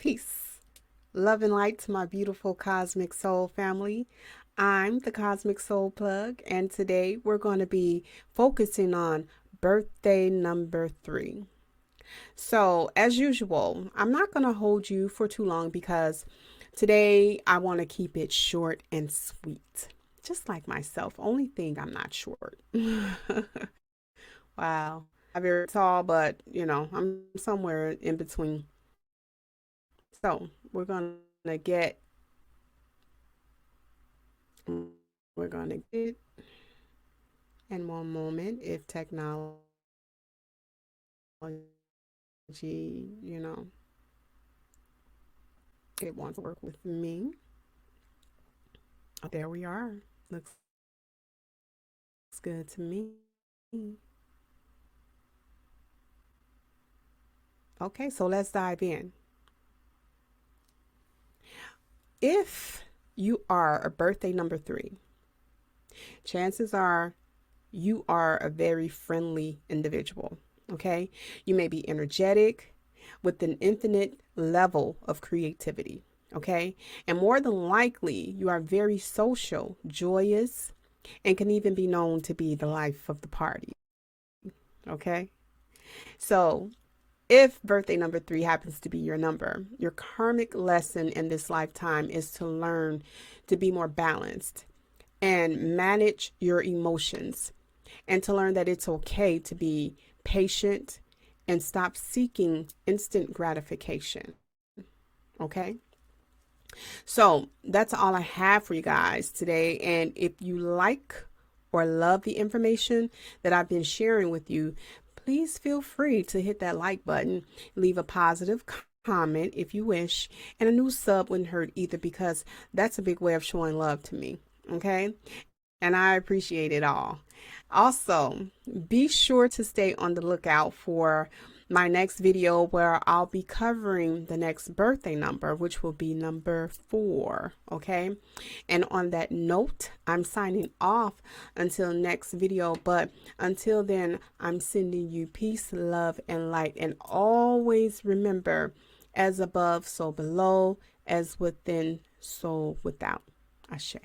Peace, love, and light to my beautiful Cosmic Soul family. I'm the Cosmic Soul Plug, and today we're going to be focusing on birthday number 3. So, as usual, I'm not going to hold you for too long because today I want to keep it short and sweet. Just like myself. Only thing I'm not short. Wow. I'm very tall, but I'm somewhere in between. So we're gonna get we're gonna get in one moment if technology, you know, it wants to work with me. Oh, there we are. Looks good to me. Okay, so let's dive in. If you are a birthday number 3, chances are you are a very friendly individual. Okay, you may be energetic with an infinite level of creativity. Okay, and more than likely, you are very social, joyous, and can even be known to be the life of the party. Okay, so if birthday number 3 happens to be your number, your karmic lesson in this lifetime is to learn to be more balanced and manage your emotions, and to learn that it's okay to be patient and stop seeking instant gratification. Okay? So that's all I have for you guys today. And if you like or love the information that I've been sharing with you, please feel free to hit that like button, leave a positive comment if you wish, and a new sub wouldn't hurt either, because that's a big way of showing love to me. Okay? And I appreciate it all. Also, be sure to stay on the lookout for my next video where I'll be covering the next birthday number, which will be number 4. Okay. And on that note, I'm signing off until next video. But until then, I'm sending you peace, love, and light. And always remember, as above, so below, as within, so without. Ashe.